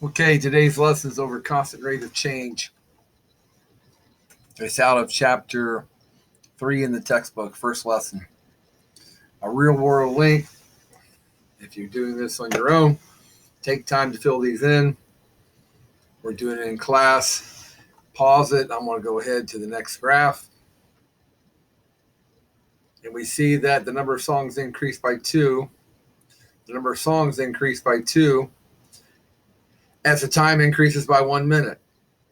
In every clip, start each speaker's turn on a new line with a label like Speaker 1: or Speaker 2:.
Speaker 1: Okay, today's lesson is over constant rate of change. It's out of chapter 3 in the textbook, first lesson. A real world link. If you're doing this on your own, take time to fill these in. We're doing it in class. Pause it. I'm going to go ahead to the next graph. And we see that the number of songs increased by 2. The number of songs increased by 2 as the time increases by 1 minute.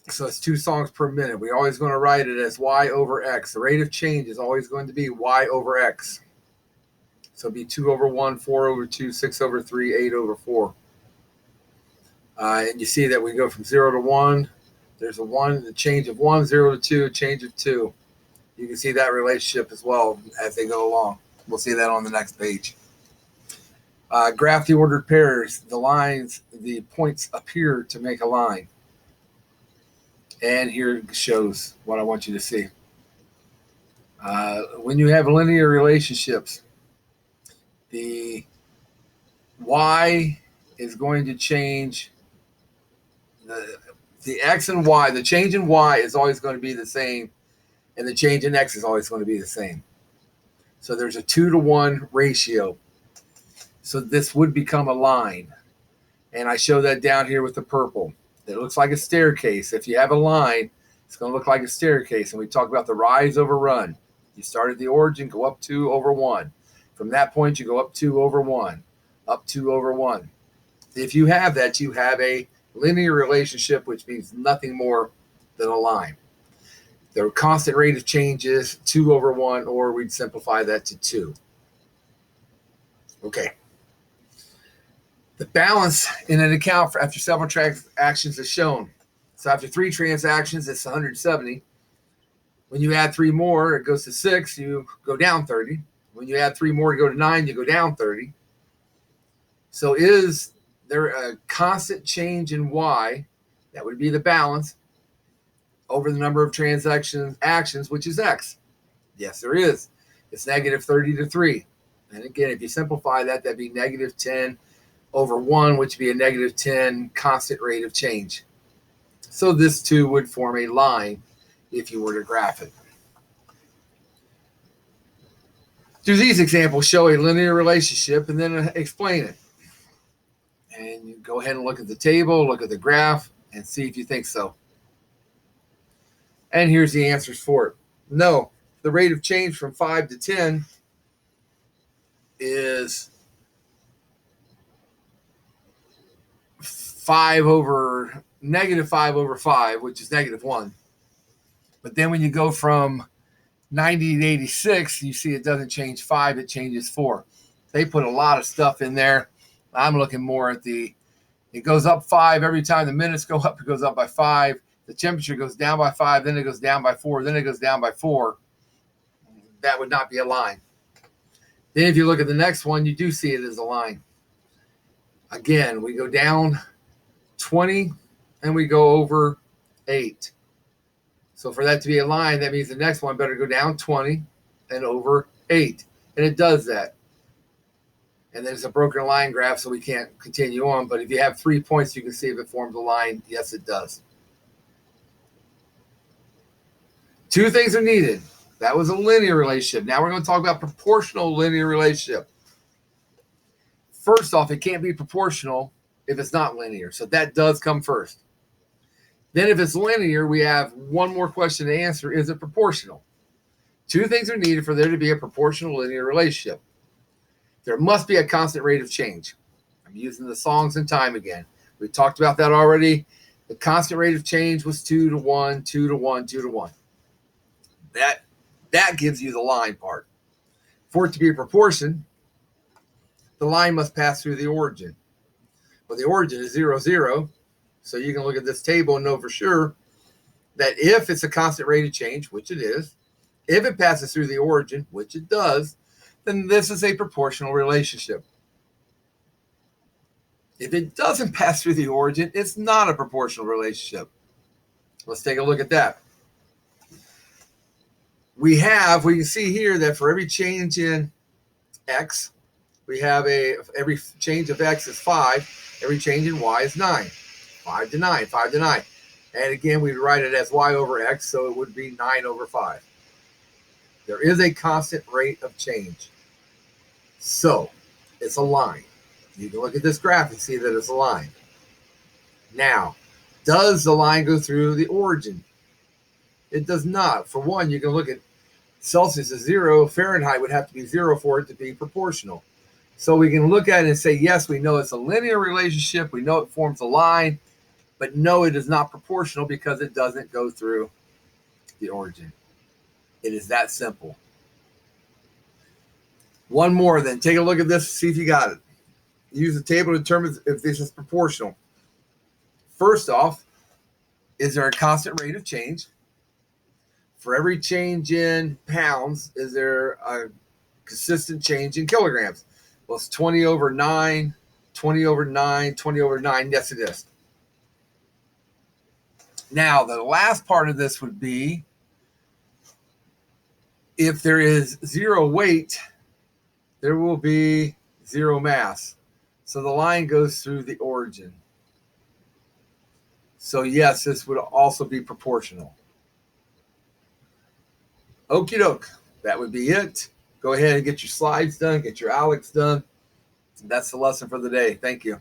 Speaker 1: So it's 2 songs per minute. We're always going to write it as y over x. The rate of change is always going to be y over x. So it'll be 2 over 1, 4 over 2, 6 over 3, 8 over 4. And you see that we go from 0 to 1. There's a change of 1, 0 to 2, a change of 2. You can see that relationship as well as they go along. We'll see that on the next page. Graph the ordered pairs. The points appear to make a line. And here shows what I want you to see. When you have linear relationships, the y is going to change. The x and y, the change in y is always going to be the same, and the change in x is always going to be the same. So there's a 2-to-1 ratio. So this would become a line. And I show that down here with the purple. It looks like a staircase. If you have a line, it's going to look like a staircase. And we talk about the rise over run. You start at the origin, go up 2 over 1. From that point, you go up 2 over 1, up 2 over 1. If you have that, you have a linear relationship, which means nothing more than a line. The constant rate of change is 2 over 1, or we'd simplify that to 2. Okay. The balance in an account after several transactions is shown. So after 3 transactions, it's 170. When you add 3 more, it goes to 6, you go down 30. When you add 3 more to go to 9, you go down 30. So is there a constant change in y, that would be the balance, over the number of actions, which is x? Yes, there is. It's negative 30 to 3. And again, if you simplify that, that'd be negative 10 over 1, which would be a negative 10 constant rate of change. So this too would form a line if you were to graph it. Do these examples show a linear relationship, and then explain it? And you go ahead and look at the table, look at the graph, and see if you think so. And here's the answers for it. No, the rate of change from 5 to 10 is negative 5 over 5, which is negative 1. But then when you go from 90 to 86, you see it doesn't change 5, it changes 4. They put a lot of stuff in there. I'm looking more at it goes up 5 every time the minutes go up, it goes up by 5. The temperature goes down by 5, then it goes down by 4, then it goes down by 4. That would not be a line. Then if you look at the next one, you do see it as a line. Again, we go down 20 and we go over 8. So for that to be a line, that means the next one better go down 20 and over 8. And it does that. And then it's a broken line graph, so we can't continue on. But if you have 3 points, you can see if it forms a line. Yes, it does. 2 things are needed. That was a linear relationship. Now we're going to talk about proportional linear relationship. First off, it can't be proportional if it's not linear. So that does come first. Then if it's linear, we have one more question to answer. Is it proportional? 2 things are needed for there to be a proportional linear relationship. There must be a constant rate of change. I'm using the songs and time again. We talked about that already. The constant rate of change was 2 to 1, 2 to 1, 2 to 1. That gives you the line part. For it to be a proportion, the line must pass through the origin. Well, the origin is 0, 0. So you can look at this table and know for sure that if it's a constant rate of change, which it is, if it passes through the origin, which it does, then this is a proportional relationship. If it doesn't pass through the origin, it's not a proportional relationship. Let's take a look at that. We can see here that for every change in x, we have every change of x is 5, every change in y is 9. 5 to 9, 5 to 9. And again, we'd write it as y over x, so it would be 9 over 5. There is a constant rate of change. So it's a line. You can look at this graph and see that it's a line. Now, does the line go through the origin? It does not. For one, you can look at Celsius is 0. Fahrenheit would have to be 0 for it to be proportional. So we can look at it and say, yes, we know it's a linear relationship. We know it forms a line. But no, it is not proportional because it doesn't go through the origin. It is that simple. One more then. Take a look at this, see if you got it. Use the table to determine if this is proportional. First off, is there a constant rate of change? For every change in pounds, is there a consistent change in kilograms? Well, it's 20 over 9, 20 over 9, 20 over 9. Yes, it is. Now, the last part of this would be if there is 0 weight, there will be 0 mass. So the line goes through the origin. So yes, this would also be proportional. Okie doke. That would be it. Go ahead and get your slides done, get your ALEKS done. That's the lesson for the day. Thank you.